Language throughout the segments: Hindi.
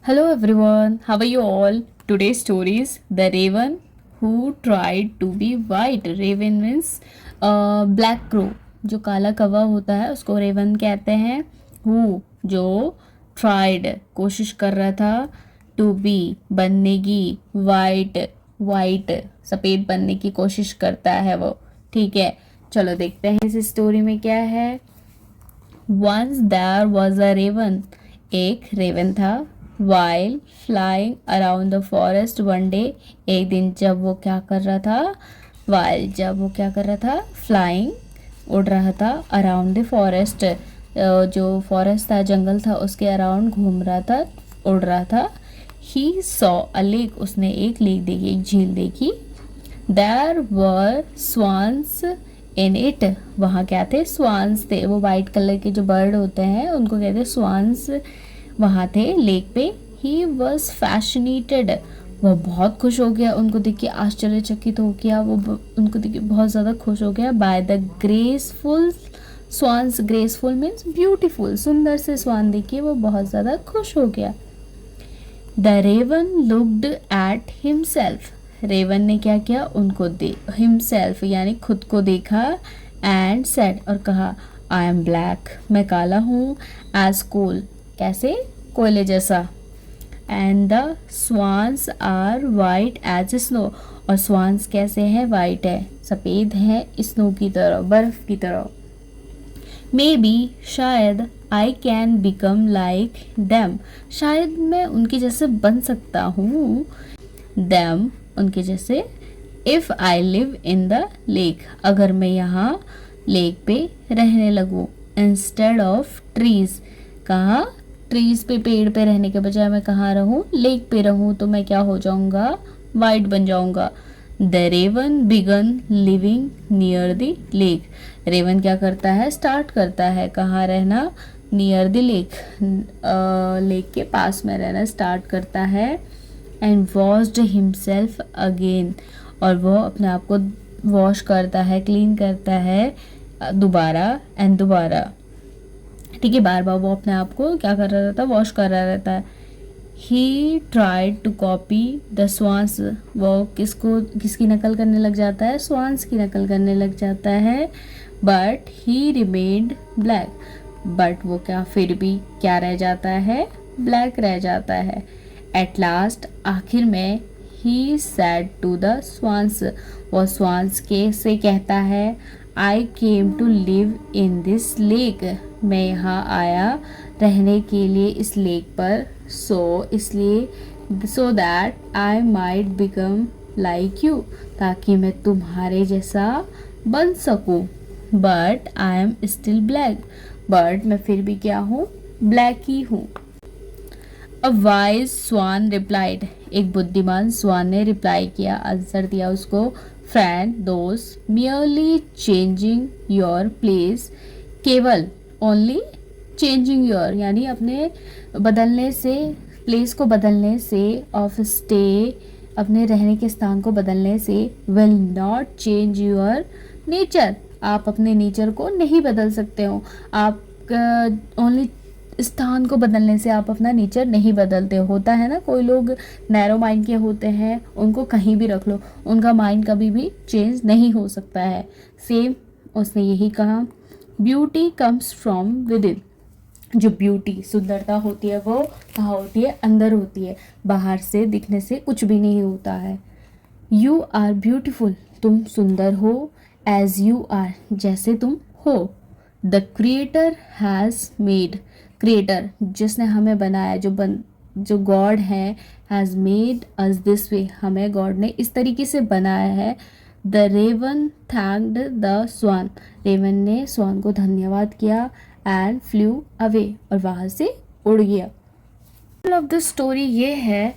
Hello everyone, how are you all? Today's story is The Raven Who Tried to Be White. Raven means black crow. जो काला कौवा होता है उसको रेवन कहते हैं. Who जो tried कोशिश कर रहा था, to be बनने की, white सफ़ेद बनने की कोशिश करता है वो. ठीक है, चलो देखते हैं इस स्टोरी में क्या है. Once there was a raven. एक रेवन था. While flying around the forest one day. एक दिन जब वो क्या कर रहा था, जब वो क्या कर रहा था, flying उड़ रहा था, around the forest जो फॉरेस्ट था, जंगल था, उसके अराउंड घूम रहा था, उड़ रहा था. He saw a lake. उसने एक लेक देखी, एक झील देखी. There were swans in it. वहाँ क्या थे, स्वान्स थे. वो वाइट कलर के जो बर्ड होते हैं उनको कहते हैं स्वान्स. वहाँ थे लेक पे. He was fascinated. वह बहुत खुश हो गया, उनको देख के आश्चर्यचकित हो गया. वो उनको देख के बहुत ज़्यादा खुश हो गया. By the graceful swans. Graceful means beautiful. सुंदर से स्वान देख के वो बहुत ज़्यादा खुश हो गया. The raven looked at himself. Raven ने क्या किया, उनको हिमसेल्फ यानी खुद को देखा. एंड सेड और कहा, आई एम ब्लैक. मैं काला हूँ. As coal. कैसे, कोयले जैसा. And the swans are white as snow. और स्वान्स कैसे हैं, वाइट है, सफ़ेद है, स्नो की तरह, बर्फ की तरह. मे बी शायद I can become like them. शायद मैं उनके जैसे बन सकता हूँ. दैम उनके जैसे. If I live in the lake. अगर मैं यहाँ लेक पे रहने लगूँ. Instead of trees. कहाँ, ट्रीज पे, पेड़ पे रहने के बजाय मैं कहाँ रहूँ, लेक पे रहूँ, तो मैं क्या हो जाऊँगा, वाइट बन जाऊँगा. The raven began living near the lake. Raven क्या करता है, स्टार्ट करता है कहाँ रहना, नियर द लेक. लेक के पास में रहना स्टार्ट करता है. And washed himself again. और वो अपने आप को वॉश करता है, क्लीन करता है दोबारा एंड दोबारा. ठीक है, बार बार वो अपने आप को क्या कर रहा रहता है, वॉश कर रहा रहता है. He tried to copy the swans. वो किसकी नकल करने लग जाता है, स्वान्स की नकल करने लग जाता है. But he remained black. But वो क्या, फिर भी क्या रह जाता है, ब्लैक रह जाता है. एट लास्ट, आखिर में, he said to the swans. वो स्वान्स के से कहता है, I came to live in this lake. मैं यहाँ आया रहने के लिए इस लेक पर. So that I might become like you. ताकि मैं तुम्हारे जैसा बन सकूँ. But I am still black. But मैं फिर भी क्या हूँ, ब्लैक ही हूँ. A wise swan replied. एक बुद्धिमान स्वान ने रिप्लाई किया, आंसर दिया उसको. फ्रेंड, दोस्त, मियरली चेंजिंग योर प्लेस. केवल, ओनली चेंजिंग योर यानी अपने बदलने से, प्लेस को बदलने से, ऑफ स्टे अपने रहने के स्थान को बदलने से, will not change your nature. आप अपने नेचर को नहीं बदल सकते हो. आप ओनली स्थान को बदलने से आप अपना नेचर नहीं बदलते. होता है ना, कोई लोग नैरो माइंड के होते हैं, उनको कहीं भी रख लो, उनका माइंड कभी भी चेंज नहीं हो सकता है. सेम उसने यही कहा. Beauty comes from with in. जो ब्यूटी, सुंदरता होती है वो कहाँ होती है, अंदर होती है. बाहर से दिखने से कुछ भी नहीं होता है. You are beautiful. तुम सुंदर हो. एज यू आर, जैसे तुम हो. The creator has made. Creator जिसने हमें बनाया, जो गॉड है, has made us this way. हमें गॉड ने इस तरीके से बनाया है. The raven thanked the swan. Raven ने स्वान को धन्यवाद किया. And flew away. और वहाँ से उड़ गया. ऑफ द स्टोरी ये है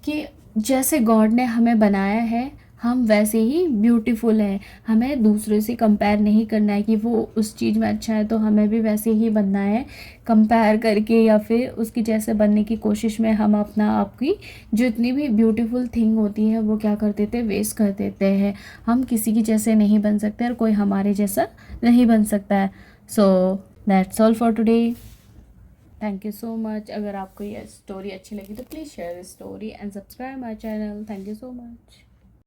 कि जैसे गॉड ने हमें बनाया है, हम वैसे ही ब्यूटीफुल हैं. हमें दूसरे से कंपेयर नहीं करना है कि वो उस चीज़ में अच्छा है तो हमें भी वैसे ही बनना है. कंपेयर करके या फिर उसकी जैसे बनने की कोशिश में हम अपना आप की जो इतनी भी ब्यूटीफुल थिंग होती है वो क्या कर देते हैं, वेस्ट कर देते हैं. हम किसी की जैसे नहीं बन सकते और कोई हमारे जैसा नहीं बन सकता है. So that's all for today. Thank you so much. अगर आपको ये स्टोरी अच्छी लगी तो please share this story and subscribe my channel. Thank you so much.